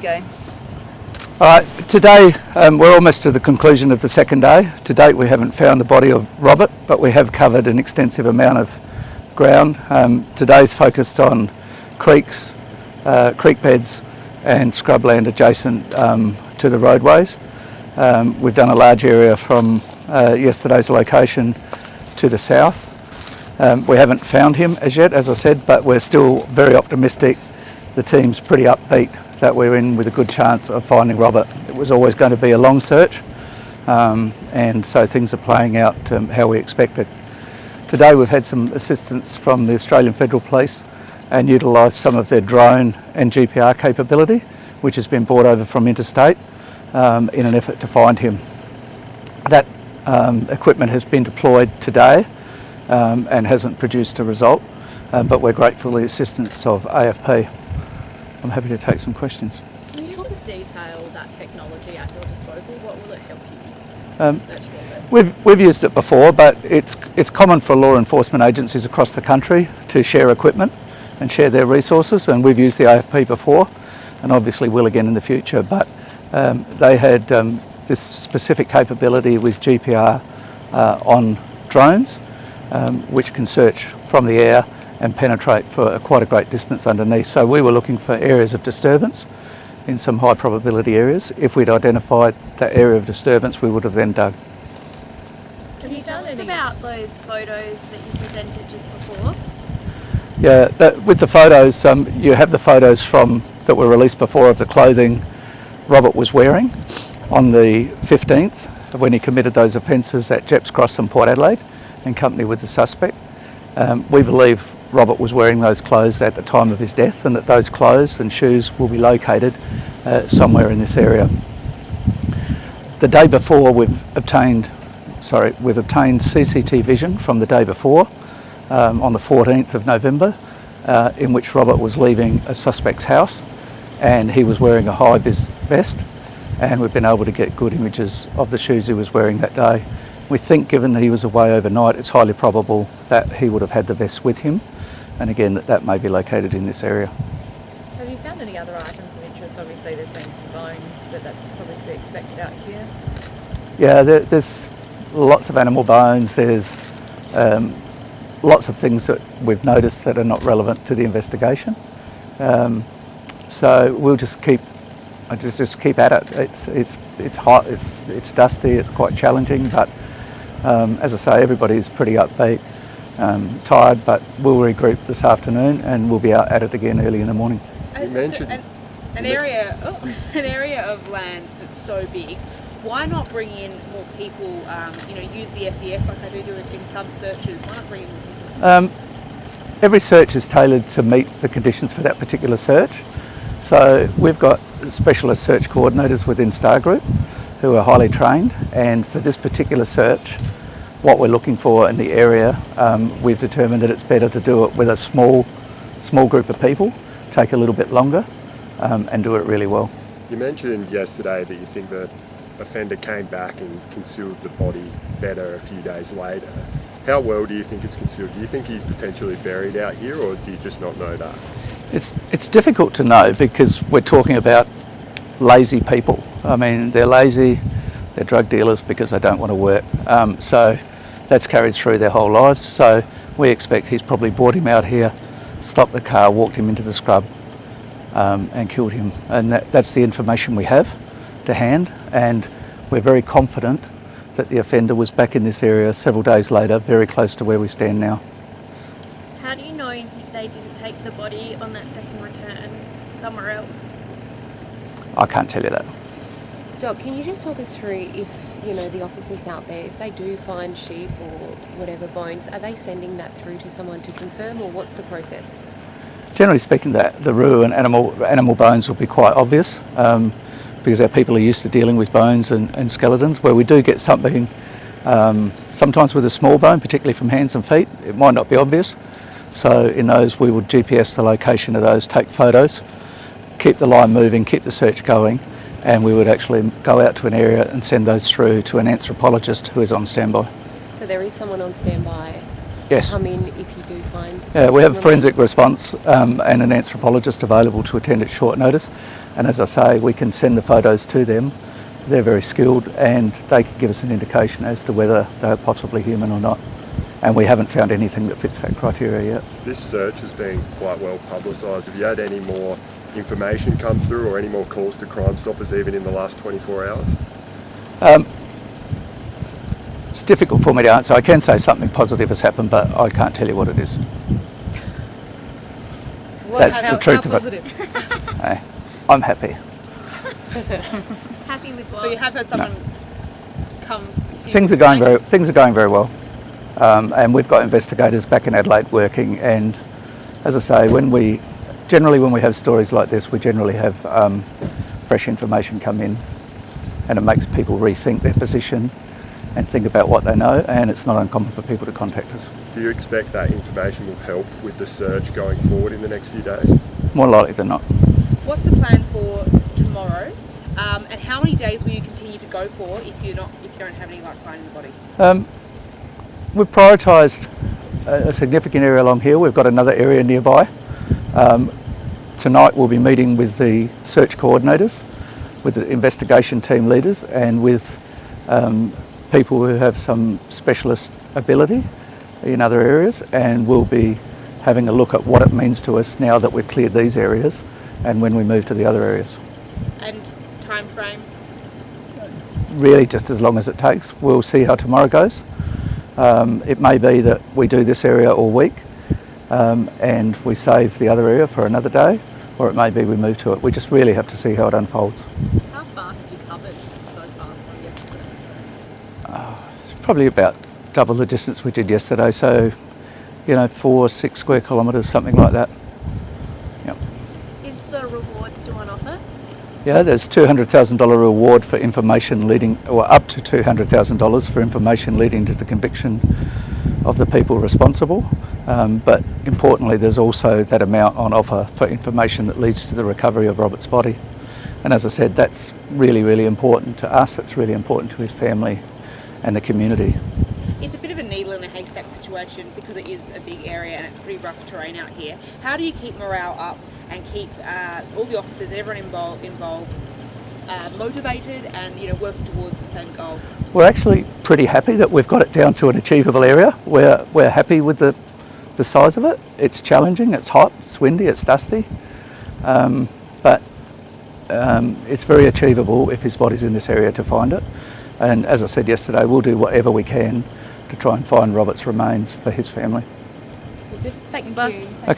Go. All right, today we're almost to the conclusion of the second day. To date we haven't found the body of Robert, but we have covered an extensive amount of ground. Today's focused on creeks, creek beds and scrubland adjacent to the roadways. We've done a large area from yesterday's location to the south. We haven't found him as yet, as I said, but we're still very optimistic. The team's pretty upbeat that we're in with a good chance of finding Robert. It was always going to be a long search, and so things are playing out how we expected. Today we've had some assistance from the Australian Federal Police and utilised some of their drone and GPR capability, which has been brought over from interstate in an effort to find him. That equipment has been deployed today and hasn't produced a result, but we're grateful for the assistance of AFP. I'm happy to take some questions. Can you just detail that technology at your disposal? What will it help you search for it? We've used it before, but it's common for law enforcement agencies across the country to share equipment and share their resources, and we've used the AFP before and obviously will again in the future, but they had this specific capability with GPR on drones, which can search from the air and penetrate for quite a great distance underneath. So we were looking for areas of disturbance in some high probability areas. If we'd identified that area of disturbance, we would have then dug. Can you tell us about those photos that you presented just before? Yeah, with the photos, you have the photos that were released before of the clothing Robert was wearing on the 15th when he committed those offences at Jepps Cross and Port Adelaide in company with the suspect. We believe Robert was wearing those clothes at the time of his death, and that those clothes and shoes will be located somewhere in this area. The day before we've obtained CCTV vision from the day before, on the 14th of November, in which Robert was leaving a suspect's house and he was wearing a high-vis vest, and we've been able to get good images of the shoes he was wearing that day. We think, given that he was away overnight, it's highly probable that he would have had the vest with him, and again that may be located in this area. Have you found any other items of interest? Obviously there's been some bones, but that's probably to be expected out here. Yeah, there's lots of animal bones, there's lots of things that we've noticed that are not relevant to the investigation. So we'll just keep at it. It's hot, it's dusty, it's quite challenging, but as I say, everybody's pretty upbeat, tired, but we'll regroup this afternoon and we'll be out at it again early in the morning. You mentioned an area of land that's so big. Why not bring in more people? Use the SES like I do in some searches. Why not bring in more people? Every search is tailored to meet the conditions for that particular search. So we've got specialist search coordinators within Star Group who are highly trained, and for this particular search, what we're looking for in the area, we've determined that it's better to do it with a small group of people, take a little bit longer, and do it really well. You mentioned yesterday that you think the offender came back and concealed the body better a few days later. How well do you think it's concealed? Do you think he's potentially buried out here, or do you just not know that? It's difficult to know because we're talking about lazy people. I mean, they're lazy, they're drug dealers because they don't want to work. So that's carried through their whole lives. So we expect he's probably brought him out here, stopped the car, walked him into the scrub, and killed him. And that's the information we have to hand. And we're very confident that the offender was back in this area several days later, very close to where we stand now. How do you know they didn't take the body on that second return somewhere else? I can't tell you that. Doc, can you just talk us through if, the officers out there, if they do find sheep or whatever bones, are they sending that through to someone to confirm, or what's the process? Generally speaking, the rue and animal bones will be quite obvious because our people are used to dealing with bones and skeletons. Where we do get something, sometimes with a small bone, particularly from hands and feet, it might not be obvious. So in those, we would GPS the location of those, take photos, keep the line moving, keep the search going, and we would actually go out to an area and send those through to an anthropologist who is on standby. So there is someone on standby? Yes. Come in if you do find Yeah, we have a forensic response and an anthropologist available to attend at short notice. And as I say, we can send the photos to them. They're very skilled and they can give us an indication as to whether they're possibly human or not. And we haven't found anything that fits that criteria yet. This search has been quite well publicised. Have you had any more information come through or any more calls to Crime Stoppers even in the last 24 hours? It's difficult for me to answer. I can say something positive has happened, but I can't tell you what it is. That's the truth of it. Hey, I'm happy. Happy with what? So you have had someone come to you? Things are going very well, and we've got investigators back in Adelaide working. And as I say, generally when we have stories like this, we generally have fresh information come in, and it makes people rethink their position and think about what they know. And it's not uncommon for people to contact us. Do you expect that information will help with the search going forward in the next few days? More likely than not. What's the plan for tomorrow? And how many days will you continue to go for if you don't have any luck finding the body? We've prioritised a significant area along here. We've got another area nearby. Tonight we'll be meeting with the search coordinators, with the investigation team leaders, and with people who have some specialist ability in other areas, and we'll be having a look at what it means to us now that we've cleared these areas and when we move to the other areas. And time frame? Really just as long as it takes. We'll see how tomorrow goes. It may be that we do this area all week and we save the other area for another day, or it may be we move to it. We just really have to see how it unfolds. How far have you covered so far from yesterday? It's probably about double the distance we did yesterday, so 4-6 square kilometres, something like that. Yep. Is the reward still on offer? Yeah, there's $200,000 reward for information leading, or up to $200,000 for information leading to the conviction of the people responsible. But importantly, there's also that amount on offer for information that leads to the recovery of Robert's body. And as I said, that's really, really important to us. It's really important to his family and the community. It's a bit of a needle in a haystack situation because it is a big area and it's pretty rough terrain out here. How do you keep morale up and keep all the officers, everyone involved motivated and working towards the same goal? We're actually pretty happy that we've got it down to an achievable area. We're happy with the size of it. It's challenging, it's hot, it's windy, it's dusty, but it's very achievable if his body's in this area to find it. And as I said yesterday, we'll do whatever we can to try and find Robert's remains for his family. Thanks, boss. Okay.